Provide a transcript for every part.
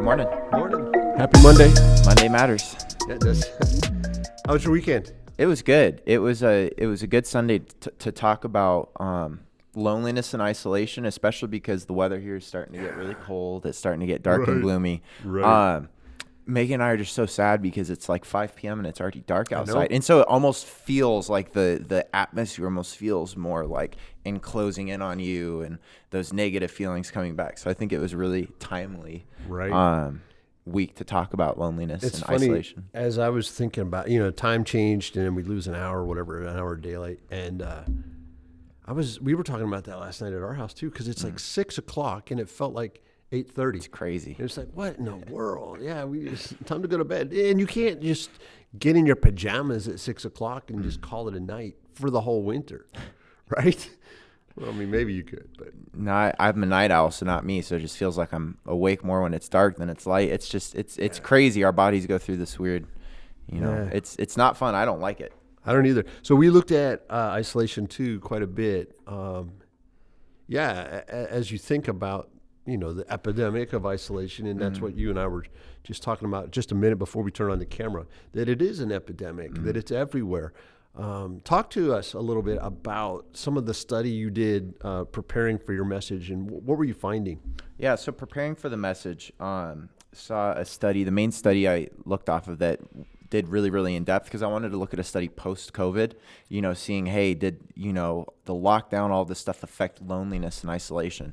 morning. Morning. Happy Monday. Monday matters. Yeah, it does. How was your weekend? It was good. It was a good Sunday to talk about loneliness and isolation, especially because the weather here is starting to get really cold. It's starting to get dark and gloomy. Right. Megan and I are just so sad because it's like 5 p.m. and it's already dark outside. And so it almost feels like the atmosphere almost feels more like enclosing in on you and those negative feelings coming back. So I think it was really timely week to talk about loneliness and isolation. As I was thinking about, time changed and then we lose an hour or whatever, an hour of daylight. And we were talking about that last night at our house too, because it's like 6 o'clock and it felt like 8:30. It's crazy. And it's like, what in the world? Yeah, time to go to bed. And you can't just get in your pajamas at 6 o'clock and just call it a night for the whole winter, right? Well, I mean, maybe you could, but no, I'm a night owl, so not me. So it just feels like I'm awake more when it's dark than it's light. It's just it's crazy. Our bodies go through this weird, it's not fun. I don't like it. I don't either. So we looked at isolation too quite a bit. As you think about the epidemic of isolation, and that's what you and I were just talking about just a minute before we turn on the camera, that it is an epidemic, that it's everywhere. Talk to us a little bit about some of the study you did preparing for your message, and what were you finding? Yeah, so preparing for the message, saw a study, the main study I looked off of that did really, really in depth, because I wanted to look at a study post-COVID, seeing, hey, did, the lockdown, all this stuff affect loneliness and isolation?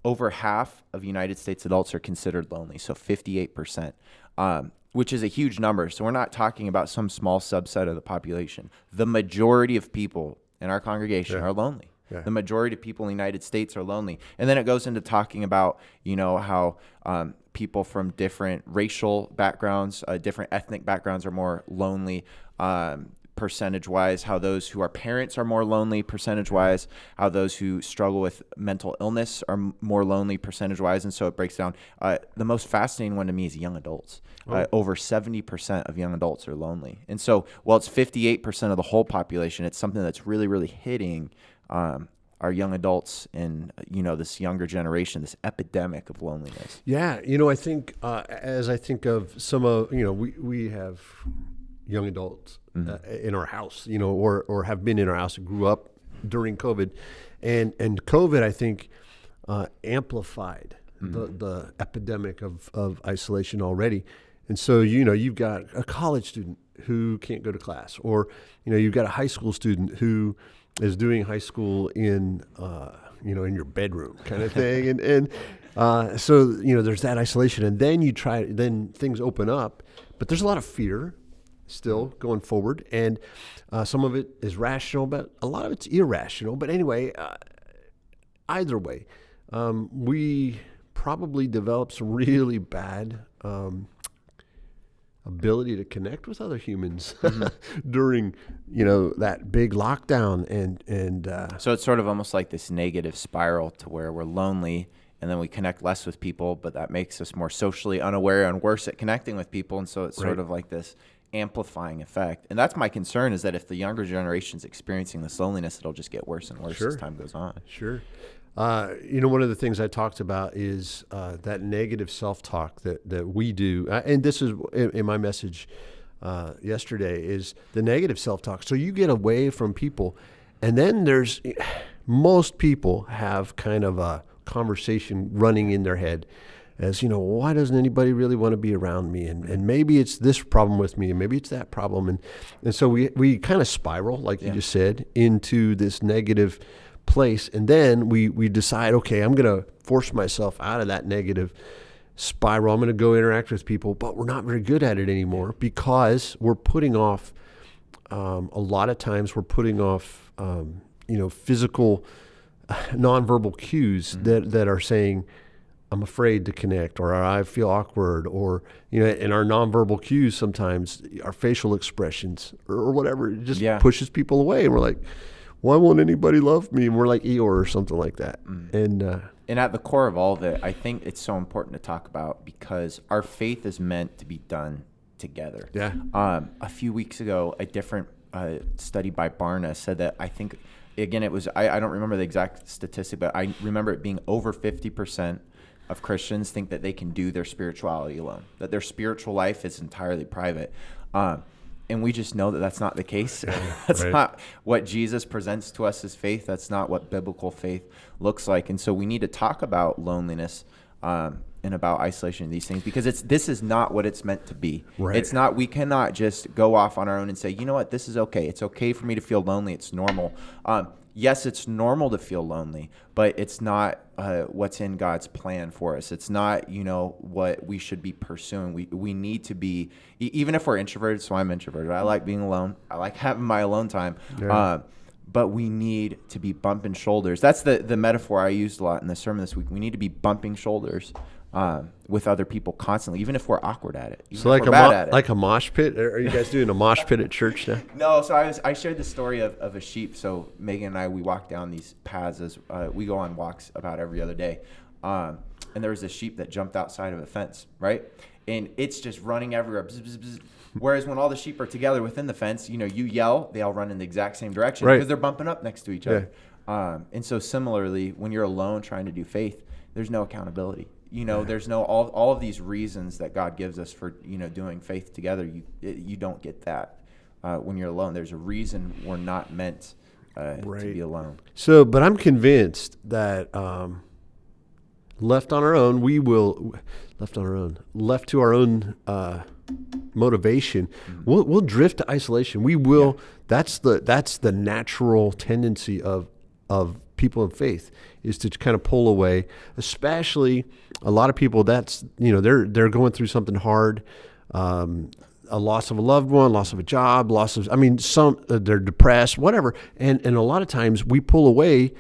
Over half of United States adults are considered lonely, so 58%, which is a huge number. So we're not talking about some small subset of the population. The majority of people in our congregation are lonely. Yeah. The majority of people in the United States are lonely. And then it goes into talking about, how people from different racial backgrounds, different ethnic backgrounds are more lonely percentage-wise, how those who are parents are more lonely percentage-wise, how those who struggle with mental illness are more lonely percentage-wise. And so it breaks down. The most fascinating one to me is young adults. Over 70% of young adults are lonely. And so while it's 58% of the whole population, it's something that's really, really hitting our young adults and, this younger generation, this epidemic of loneliness. Yeah. I think as I think of some of, we have young adults in our house, or have been in our house and grew up during COVID. And COVID, I think, amplified the epidemic of isolation already. And so, you've got a college student who can't go to class, or, you've got a high school student who is doing high school in in your bedroom kind of thing. So, there's that isolation. And then then things open up, but there's a lot of fear still going forward. And some of it is rational, but a lot of it's irrational. But anyway, either way, we probably developed some really bad ability to connect with other humans during, that big lockdown. And so it's sort of almost like this negative spiral to where we're lonely and then we connect less with people, but that makes us more socially unaware and worse at connecting with people. And so it's sort of like this amplifying effect. And that's my concern, is that if the younger generation's experiencing this loneliness, it'll just get worse and worse as time goes on. Sure. One of the things I talked about is that negative self-talk that we do. And this is in my message yesterday, is the negative self-talk. So you get away from people, and then most people have kind of a conversation running in their head as, why doesn't anybody really want to be around me? And maybe it's this problem with me, and maybe it's that problem. And so we kind of spiral, like you just said, into this negative place. And then we decide, okay, I'm going to force myself out of that negative spiral. I'm going to go interact with people, but we're not very good at it anymore, because we're putting off, a lot of times we're putting off, physical, nonverbal cues that are saying, I'm afraid to connect, or I feel awkward, or, and our nonverbal cues sometimes, our facial expressions or whatever, it just pushes people away. And we're like, why won't anybody love me? And we're like Eeyore or something like that. And at the core of all of it, I think it's so important to talk about, because our faith is meant to be done together. Yeah. A few weeks ago, a different study by Barna said that, I think, again, it was, I don't remember the exact statistic, but I remember it being over 50% of Christians think that they can do their spirituality alone, that their spiritual life is entirely private. And we just know that that's not the case. That's right. not what Jesus presents to us as faith. That's not what biblical faith looks like. And so we need to talk about loneliness and about isolation and these things, because this is not what it's meant to be. Right. It's not, we cannot just go off on our own and say, you know what, this is okay. It's okay for me to feel lonely. It's normal. Yes, it's normal to feel lonely, but it's not what's in God's plan for us. It's not, what we should be pursuing. We need to be, even if we're introverted, so I'm introverted. I like being alone. I like having my alone time. Yeah. But we need to be bumping shoulders. That's the metaphor I used a lot in the sermon this week. We need to be bumping shoulders with other people constantly, even if we're awkward at it. So like a mosh pit? Are you guys doing a mosh pit at church now? No, so I shared the story of a sheep. So Megan and I, we walk down these paths as we go on walks about every other day. And there was a sheep that jumped outside of a fence, right? And it's just running everywhere. Bzz, bzz, bzz. Whereas when all the sheep are together within the fence, you yell, they all run in the exact same direction because they're bumping up next to each other. And so similarly, when you're alone trying to do faith, there's no accountability. There's no all of these reasons that God gives us for doing faith together. You don't get that when you're alone. There's a reason we're not meant to be alone. So, but I'm convinced that left to our own motivation, we'll drift to isolation. We will. Yeah. That's the natural tendency of people of faith, is to kind of pull away. Especially a lot of people, that's they're going through something hard, a loss of a loved one, loss of a job, they're depressed, whatever, and a lot of times we pull away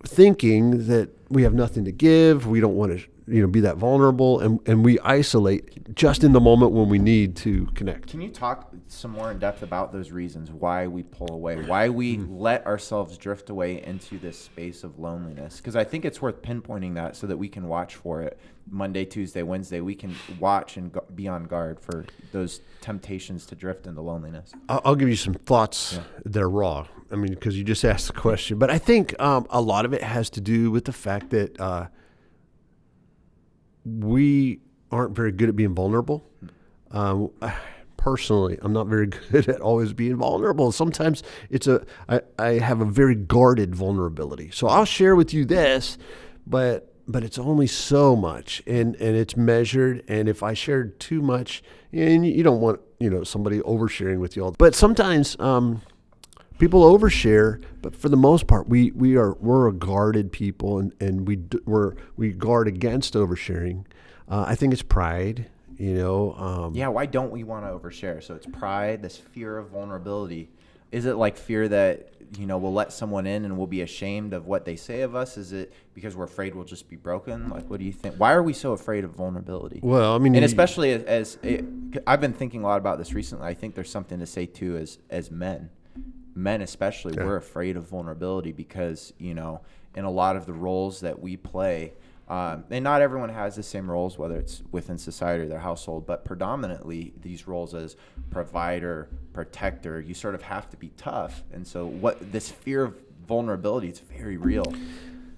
thinking that we have nothing to give. We don't want to be that vulnerable, and we isolate just in the moment when we need to connect. Can you talk some more in depth about those reasons why we pull away, why we let ourselves drift away into this space of loneliness? Because I think it's worth pinpointing that so that we can watch for it Monday, Tuesday, Wednesday. We can watch and be on guard for those temptations to drift into loneliness. I'll give you some thoughts that are raw. I mean, because you just asked the question. But I think a lot of it has to do with the fact that we aren't very good at being vulnerable. Personally, I'm not very good at always being vulnerable. Sometimes I have a very guarded vulnerability. So I'll share with you this, but it's only so much, and it's measured. And if I shared too much, and you don't want somebody oversharing with you all. But sometimes people overshare, but for the most part, we're a guarded people, and we guard against oversharing. I think it's pride. Why don't we want to overshare? So it's pride, this fear of vulnerability. Is it like fear that, we'll let someone in and we'll be ashamed of what they say of us? Is it because we're afraid we'll just be broken? Like, what do you think? Why are we so afraid of vulnerability? Well, I mean, and especially I've been thinking a lot about this recently. I think there's something to say too, as men especially, we're afraid of vulnerability because, in a lot of the roles that we play, and not everyone has the same roles, whether it's within society or their household, but predominantly these roles as provider, protector, you sort of have to be tough. And so this fear of vulnerability, it's very real.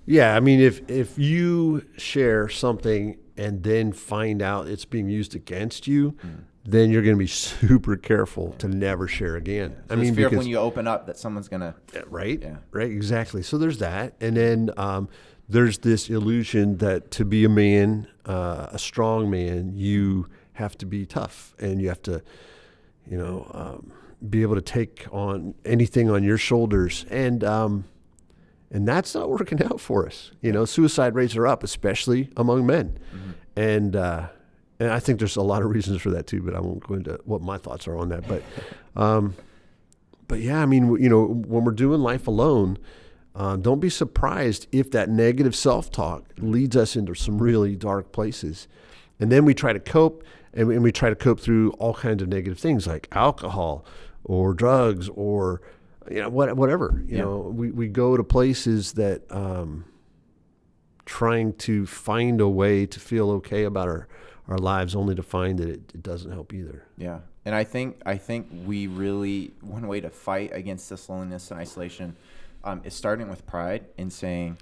Yeah, I mean, if you share something and then find out it's being used against you, then you're going to be super careful to never share again. So I fear of when you open up that someone's going to... Right, exactly. So there's that. And then there's this illusion that to be a man, a strong man, you have to be tough, and you have to, be able to take on anything on your shoulders. And that's not working out for us. Suicide rates are up, especially among men. And I think there's a lot of reasons for that too, but I won't go into what my thoughts are on that. But yeah, I mean, when we're doing life alone, don't be surprised if that negative self-talk leads us into some really dark places. And then we try to cope, and we try to cope through all kinds of negative things like alcohol or drugs or whatever. We go to places that trying to find a way to feel okay about our lives, only to find that it doesn't help either. Yeah. And I think we really, one way to fight against this loneliness and isolation is starting with pride and saying,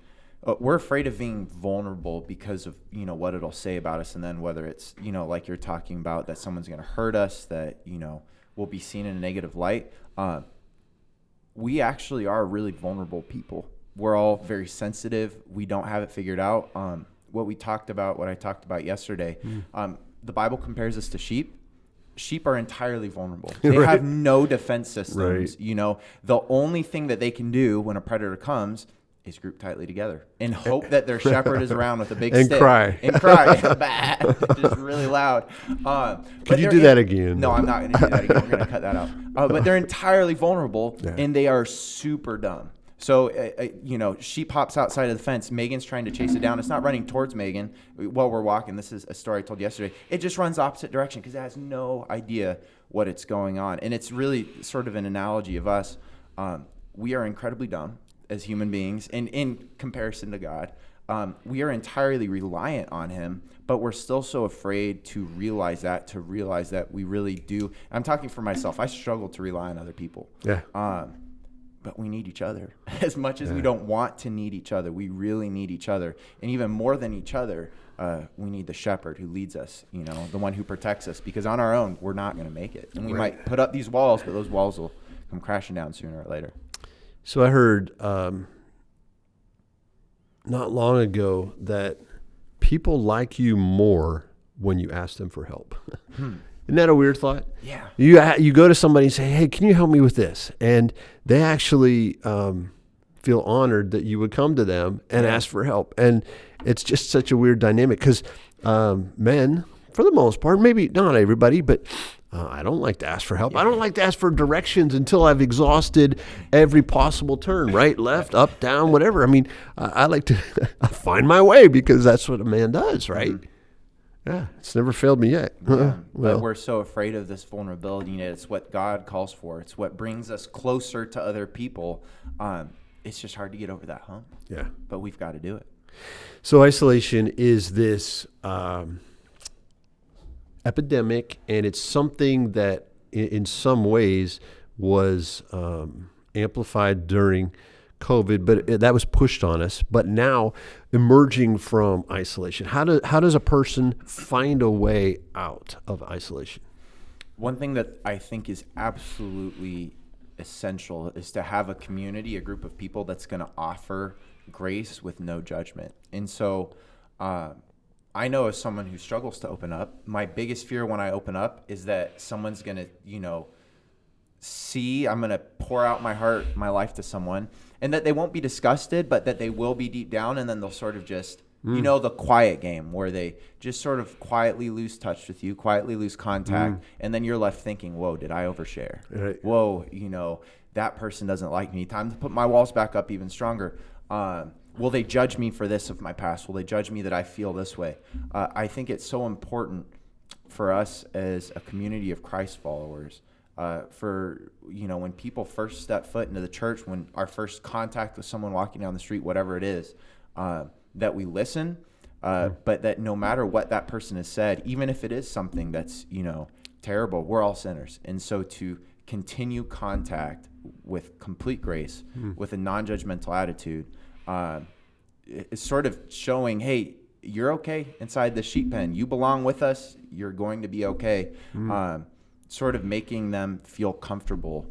we're afraid of being vulnerable because of, what it'll say about us. And then whether it's, like you're talking about, that someone's going to hurt us, that, we'll be seen in a negative light. We actually are really vulnerable people. We're all very sensitive. We don't have it figured out. What I talked about yesterday, the Bible compares us to sheep. Sheep are entirely vulnerable. They Right. have no defense systems. Right. The only thing that they can do when a predator comes is group tightly together and hope that their shepherd is around with a big And stick. cry. And cry. Just really loud. Could you do that again? No, I'm not going to do that again. We're going to cut that out. But they're entirely vulnerable, and they are super dumb. So, sheep hops outside of the fence. Megan's trying to chase it down. It's not running towards Megan while we're walking. This is a story I told yesterday. It just runs the opposite direction because it has no idea what it's going on. And it's really sort of an analogy of us. We are incredibly dumb as human beings, and in comparison to God. We are entirely reliant on him, but we're still so afraid to realize that we really do. I'm talking for myself. I struggle to rely on other people. Yeah. But we need each other. As much as we don't want to need each other, we really need each other. And even more than each other, we need the shepherd who leads us, the one who protects us. Because on our own, we're not going to make it. And we might put up these walls, but those walls will come crashing down sooner or later. So I heard not long ago that people like you more when you ask them for help. Isn't that a weird thought? Yeah. You go to somebody and say, hey, can you help me with this? And they actually feel honored that you would come to them and ask for help. And it's just such a weird dynamic because men, for the most part, maybe not everybody, but I don't like to ask for help. I don't like to ask for directions until I've exhausted every possible turn, right, left, up, down, whatever. I mean, I like to find my way because that's what a man does, right? Mm-hmm. Yeah, it's never failed me yet. Yeah, but we're so afraid of this vulnerability. It's what God calls for. It's what brings us closer to other people. It's just hard to get over that hump. Yeah. But we've got to do it. So isolation is this epidemic, and it's something that in some ways was amplified during COVID, but that was pushed on us. But now, emerging from isolation, how does a person find a way out of isolation? One thing that I think is absolutely essential is to have a community, a group of people that's going to offer grace with no judgment. And so I know as someone who struggles to open up, my biggest fear when I open up is that someone's going to, I'm going to pour out my heart, my life to someone, and that they won't be disgusted, but that they will be deep down, and then they'll sort of just, the quiet game where they just sort of quietly lose touch with you, quietly lose contact, and then you're left thinking, whoa, did I overshare? Right. Whoa, that person doesn't like me. Time to put my walls back up even stronger. Will they judge me for this of my past? Will they judge me that I feel this way? I think it's so important for us as a community of Christ followers, when people first step foot into the church, when our first contact with someone walking down the street, whatever it is, that we listen, but that no matter what that person has said, even if it is something that's, terrible, we're all sinners. And so to continue contact with complete grace, with a non-judgmental attitude, it's sort of showing, hey, you're okay inside the sheep pen. You belong with us. You're going to be okay. Sort of making them feel comfortable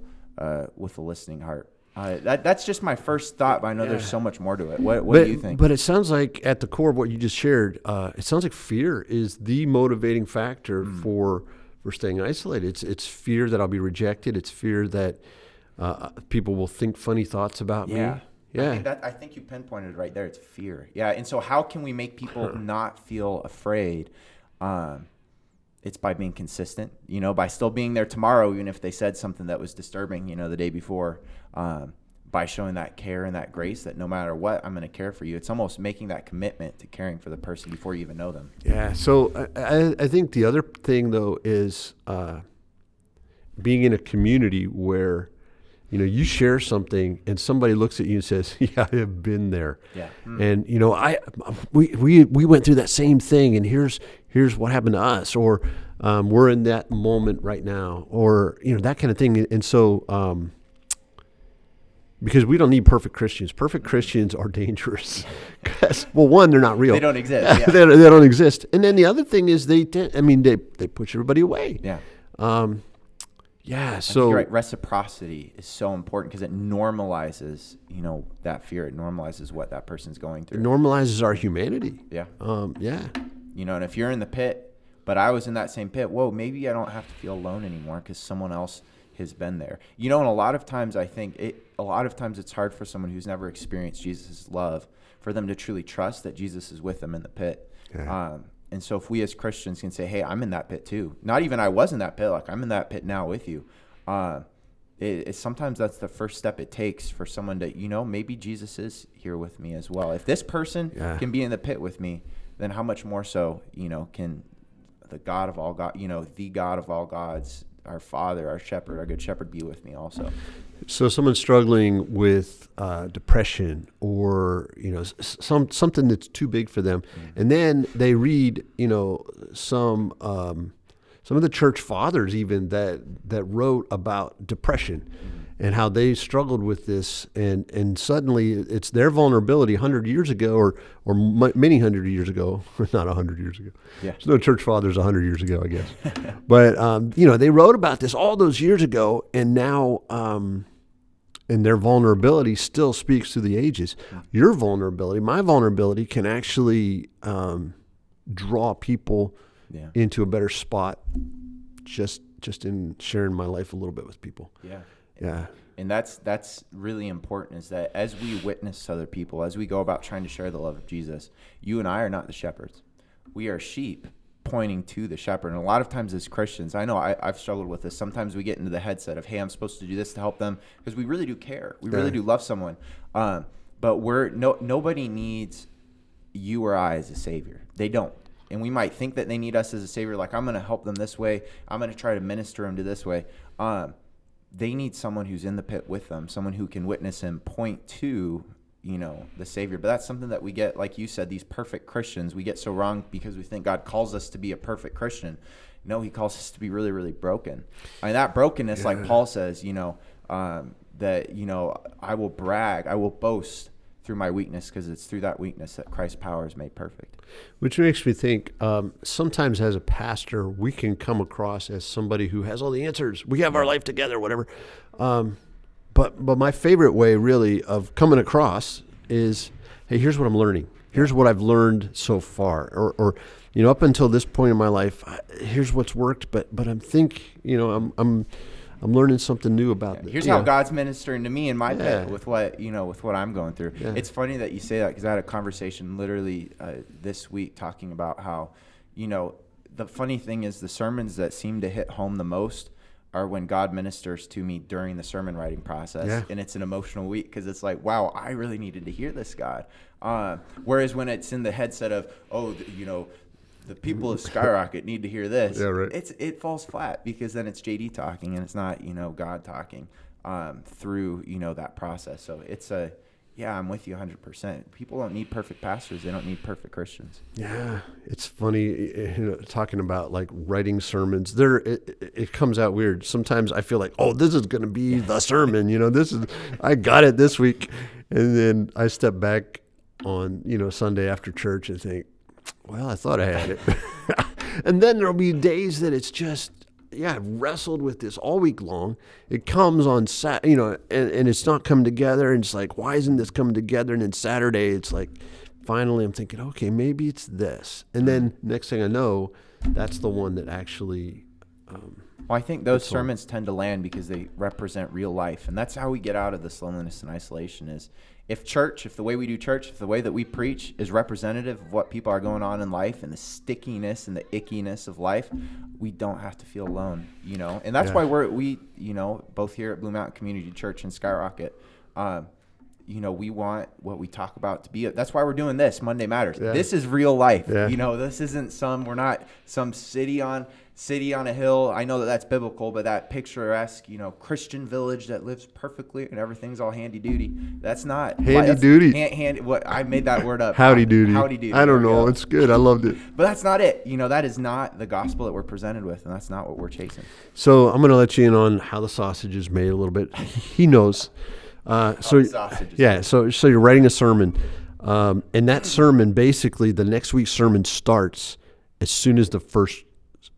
with a listening heart. That's just my first thought, but I know there's so much more to it. What do you think? But it sounds like at the core of what you just shared, it sounds like fear is the motivating factor for staying isolated. It's fear that I'll be rejected. It's fear that people will think funny thoughts about me. Yeah. I think you pinpointed it right there. It's fear. Yeah. And so how can we make people not feel afraid? It's by being consistent, by still being there tomorrow, even if they said something that was disturbing, the day before, by showing that care and that grace that no matter what, I'm going to care for you. It's almost making that commitment to caring for the person before you even know them. Yeah. So I think the other thing, though, is being in a community where, you share something and somebody looks at you and says, yeah, I have been there. Yeah. And, we went through that same thing, and here's what happened to us, or we're in that moment right now, or, that kind of thing. And so because we don't need perfect Christians. Perfect Christians are dangerous. 'Cause, well, one, they're not real. They don't exist. Yeah. They don't exist. And then the other thing is they push everybody away. Yeah. Yeah. I think So you're right. Reciprocity is so important because it normalizes, that fear. It normalizes what that person's going it through. normalizes our humanity. Yeah. Yeah. And if you're in the pit, but I was in that same pit, whoa, maybe I don't have to feel alone anymore because someone else has been there. And a lot of times I think it's hard for someone who's never experienced Jesus' love for them to truly trust that Jesus is with them in the pit. Yeah. And so if we as Christians can say, hey, I'm in that pit too. Not even I was in that pit, like I'm in that pit now with you. Sometimes that's the first step it takes for someone to, maybe Jesus is here with me as well. If this person can be in the pit with me, then how much more so, can the God of all God, the God of all gods, our Father, our Shepherd, our Good Shepherd be with me also. So someone struggling with depression or something that's too big for them, and then they read some of the church fathers even that wrote about depression and how they struggled with this, and suddenly it's their vulnerability 100 years ago or many hundred years ago, not 100 years ago. Yeah. There's no church fathers 100 years ago, I guess. But they wrote about this all those years ago, and now and their vulnerability still speaks to the ages. Your vulnerability, my vulnerability, can actually draw people into a better spot just in sharing my life a little bit with people. Yeah. Yeah. And that's really important, is that as we witness other people, as we go about trying to share the love of Jesus, you and I are not the shepherds. We are sheep pointing to the shepherd. And a lot of times as Christians, I know I've struggled with this. Sometimes we get into the headset of, hey, I'm supposed to do this to help them, because we really do care. We really do love someone. But nobody needs you or I as a savior. They don't. And we might think that they need us as a savior, like I'm going to help them this way. I'm going to try to minister them to this way. They need someone who's in the pit with them, someone who can witness and point to, the Savior. But that's something that we get, like you said, these perfect Christians, we get so wrong because we think God calls us to be a perfect Christian. No, he calls us to be really, really broken. That brokenness, like Paul says, that, I will brag, I will boast through my weakness, because it's through that weakness that Christ's power is made perfect. Which makes me think, sometimes as a pastor, we can come across as somebody who has all the answers. We have our life together, whatever. But my favorite way, really, of coming across is, hey, here's what I'm learning. Here's what I've learned so far. Or up until this point in my life, here's what's worked. But I'm learning something new about this. Here's how God's ministering to me in my pit with what I'm going through. Yeah. It's funny that you say that, because I had a conversation literally this week talking about how, the funny thing is the sermons that seem to hit home the most are when God ministers to me during the sermon writing process. Yeah. And it's an emotional week, because it's like, wow, I really needed to hear this, God. Whereas when it's in the headset of, the people of Skyrocket need to hear this. Yeah, right. It falls flat, because then it's JD talking and it's not, God talking through, that process. So it's I'm with you 100%. People don't need perfect pastors. They don't need perfect Christians. Yeah. It's funny, talking about like writing sermons. It comes out weird. Sometimes I feel like, oh, this is going to be the sermon. I got it this week. And then I step back on, Sunday after church and think, well, I thought I had it. And then there'll be days that it's just, I've wrestled with this all week long. It comes on and it's not coming together. And it's like, why isn't this coming together? And then Saturday, it's like, finally I'm thinking, okay, maybe it's this. And then next thing I know, that's the one that actually... Well, I think those sermons tend to land because they represent real life. And that's how we get out of this loneliness and isolation is, if the way we do church, if the way that we preach is representative of what people are going on in life and the stickiness and the ickiness of life, we don't have to feel alone, And that's why we both here at Blue Mountain Community Church and Skyrocket, we want what we talk about to be. That's why we're doing this, Monday Matters. Yeah. This is real life. Yeah. This isn't we're not some city on a hill. I know that that's biblical, but that picturesque, Christian village that lives perfectly and everything's all handy duty. That's not handy duty. I made that word up. Howdy doody. Howdy doody. I don't know. It's good. I loved it. But that's not it. That is not the gospel that we're presented with, and that's not what we're chasing. So I'm going to let you in on how the sausage is made a little bit. He knows. So sausage is yeah, so you're writing a sermon, and that sermon, basically the next week's sermon starts as soon as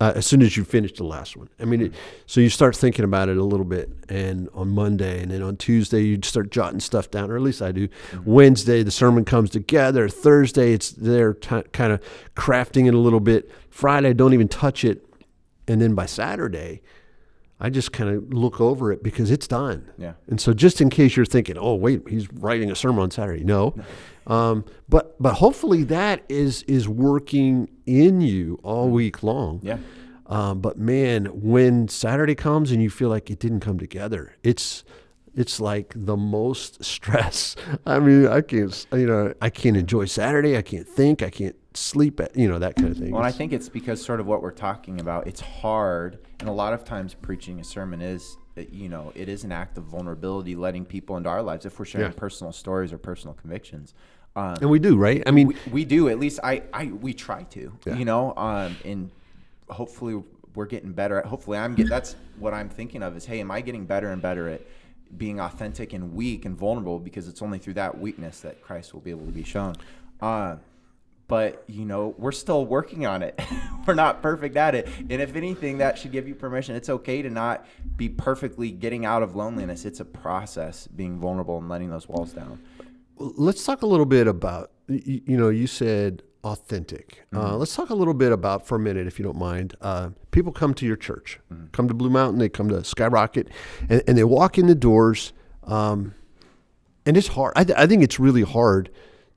as soon as you finish the last one. I mean, so you start thinking about it a little bit, and on Monday, and then on Tuesday, you start jotting stuff down, or at least I do. Wednesday, the sermon comes together. Thursday, it's they're kind of crafting it a little bit. Friday, don't even touch it, and then by Saturday, I just kind of look over it because it's done. Yeah. And so just in case you're thinking, oh, wait, he's writing a sermon on Saturday. No. But hopefully that is working in you all week long. Yeah. But man, when Saturday comes and you feel like it didn't come together, it's like the most stress. I mean, I can't enjoy Saturday. I can't think. I can't sleep, that kind of thing. Well, I think it's because sort of what we're talking about, it's hard. And a lot of times preaching a sermon is, it is an act of vulnerability, letting people into our lives if we're sharing personal stories or personal convictions. And we do, right? I mean, we do. At least we try to, and hopefully we're getting better. Hopefully that's what I'm thinking of is, hey, am I getting better and better at being authentic and weak and vulnerable, because it's only through that weakness that Christ will be able to be shown. But, we're still working on it. We're not perfect at it. And if anything, that should give you permission. It's okay to not be perfectly getting out of loneliness. It's a process, being vulnerable and letting those walls down. Let's talk a little bit about, you said authentic. Let's talk a little bit about, for a minute, if you don't mind, people come to your church, come to Blue Mountain, they come to Skyrocket, and they walk in the doors, and it's hard. I think it's really hard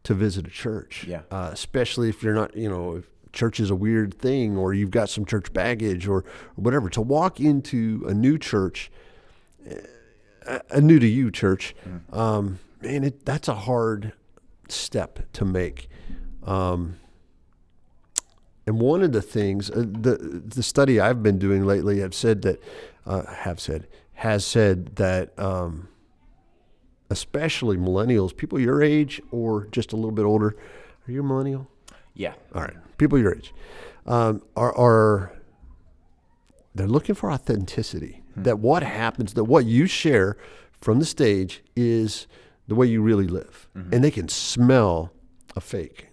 to visit a church, especially if you're not, if church is a weird thing, or you've got some church baggage or whatever. To walk into a new church, a new to you church, man, that's a hard step to make. And one of the things, the study I've been doing lately has said that, especially millennials, people your age or just a little bit older. Are you a millennial? Yeah. All right. People your age they're looking for authenticity. That what happens, that what you share from the stage is the way you really live, and they can smell a fake.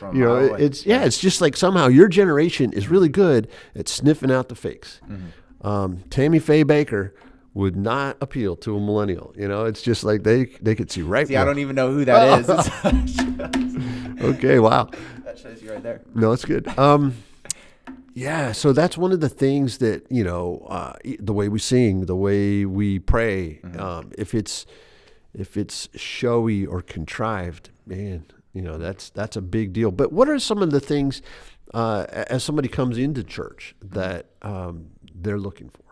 It's just like somehow your generation is really good at sniffing out the fakes. Tammy Faye Baker would not appeal to a millennial. It's just like they could see right. I don't even know who that is. Okay, wow. That shows you right there. No, it's good. So that's one of the things that, the way we sing, the way we pray, if it's showy or contrived, man, that's a big deal. But what are some of the things, as somebody comes into church, that they're looking for?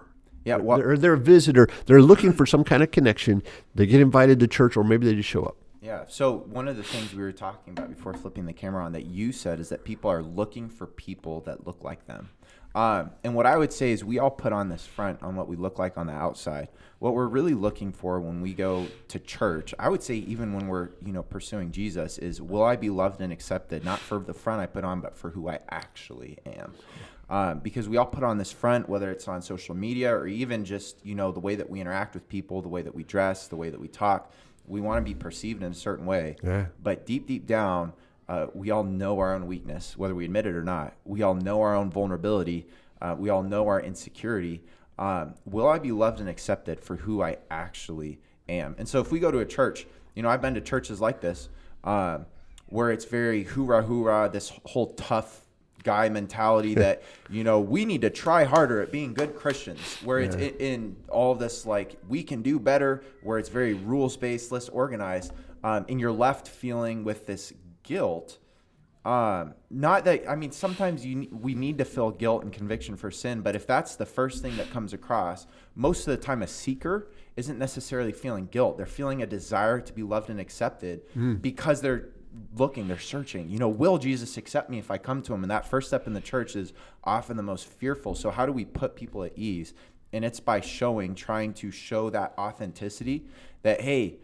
Yeah, they're a visitor. They're looking for some kind of connection. They get invited to church, or maybe they just show up. Yeah. So one of the things we were talking about before flipping the camera on that you said is that people are looking for people that look like them. And what I would say is we all put on this front on what we look like on the outside. What we're really looking for when we go to church, I would say even when we're, pursuing Jesus, is will I be loved and accepted, not for the front I put on, but for who I actually am. Because we all put on this front, whether it's on social media or even just, the way that we interact with people, the way that we dress, the way that we talk. We want to be perceived in a certain way. Yeah. But deep down, we all know our own weakness, whether we admit it or not. We all know our own vulnerability. We all know our insecurity. Will I be loved and accepted for who I actually am? And so if we go to a church, I've been to churches like this, where it's very hoorah, this whole tough guy mentality that, we need to try harder at being good Christians, where it's in all this, like, we can do better, where it's very rules-based, less organized, and you're left feeling with this guilt. Not that, sometimes we need to feel guilt and conviction for sin, but if that's the first thing that comes across, most of the time a seeker isn't necessarily feeling guilt. They're feeling a desire to be loved and accepted because they're searching, will Jesus accept me if I come to him? And that first step in the church is often the most fearful. So how do we put people at ease? And it's by trying to show that authenticity that, hey,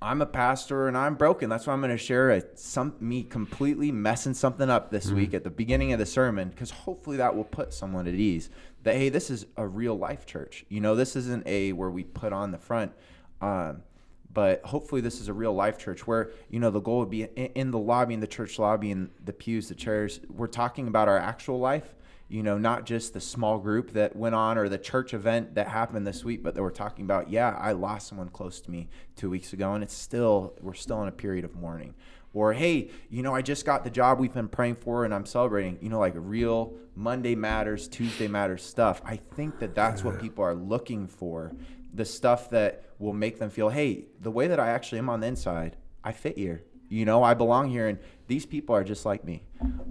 I'm a pastor and I'm broken. That's why I'm going to share me completely messing something up this week at the beginning of the sermon, because hopefully that will put someone at ease that, hey, this is a real life church. This isn't where we put on the front. But hopefully this is a real life church where, the goal would be in the lobby, in the church lobby, in the pews, the chairs, we're talking about our actual life, not just the small group that went on or the church event that happened this week, but that we're talking about, I lost someone close to me 2 weeks ago, and we're still in a period of mourning. Or, hey, I just got the job we've been praying for and I'm celebrating, like real Monday matters, Tuesday matters stuff. I think that's what people are looking for. The stuff that will make them feel, hey, the way that I actually am on the inside, I fit here. I belong here, and these people are just like me.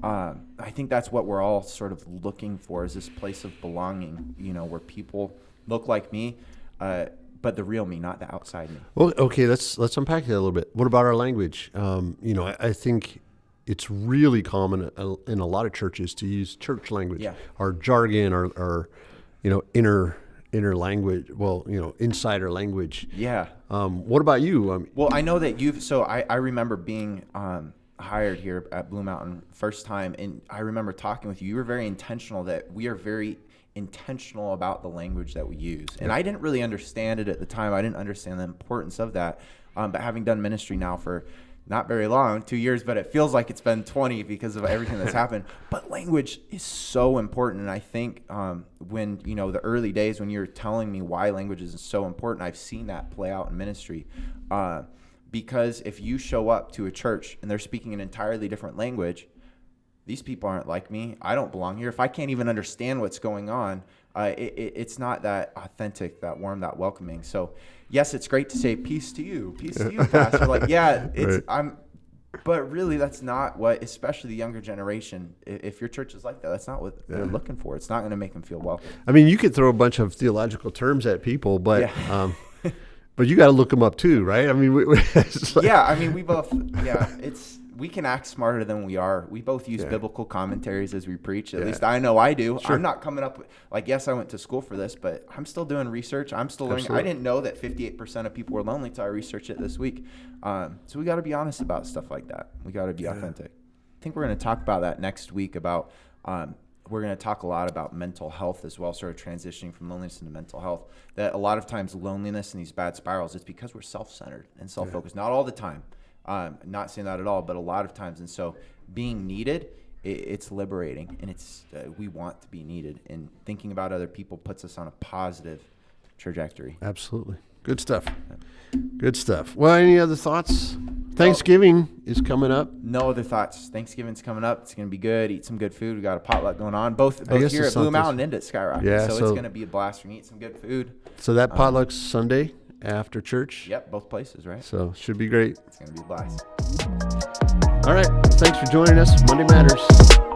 I think that's what we're all sort of looking for, is this place of belonging, where people look like me, but the real me, not the outside me. Well, okay, let's unpack that a little bit. What about our language? I think it's really common in a lot of churches to use church language, our jargon, our inner language, insider language. Yeah. What about you? Well, I know that I remember being hired here at Blue Mountain first time, and I remember talking with you. You were very intentional that we are very intentional about the language that we use. And I didn't really understand it at the time. I didn't understand the importance of that. But having done ministry now for not very long, 2 years, but it feels like it's been 20 because of everything that's happened. But language is so important. And I think when, the early days when you're telling me why language is so important, I've seen that play out in ministry. Because if you show up to a church and they're speaking an entirely different language, these people aren't like me. I don't belong here. If I can't even understand what's going on, it's not that authentic, that warm, that welcoming. So, yes, it's great to say peace to you, Pastor. But really, that's not what, especially the younger generation. If your church is like that, that's not what they're looking for. It's not going to make them feel welcome. I mean, you could throw a bunch of theological terms at people, but but you got to look them up too, right? I mean, we both. We can act smarter than we are. We both use biblical commentaries as we preach. At least I know I do. Sure. I'm not coming up with, yes, I went to school for this, but I'm still doing research. I'm still learning. Absolutely. I didn't know that 58% of people were lonely until I researched it this week. So we got to be honest about stuff like that. We got to be authentic. I think we're going to talk about that next week about, we're going to talk a lot about mental health as well, sort of transitioning from loneliness into mental health. That a lot of times loneliness and these bad spirals, it's because we're self-centered and self-focused. Not all the time. Not saying that at all, but a lot of times. And so being needed, it's liberating, and it's we want to be needed. And thinking about other people puts us on a positive trajectory. Absolutely. Good stuff. Good stuff. Well, any other thoughts? Thanksgiving is coming up. No other thoughts. Thanksgiving's coming up. It's going to be good. Eat some good food. We got a potluck going on, both here at Blue Mountain and at Skyrocket. Yeah, so it's going to be a blast. We can eat some good food. So that potluck's Sunday after church? Yep, both places, right? So should be great. It's going to be a blast. All right. Thanks for joining us. Monday Matters.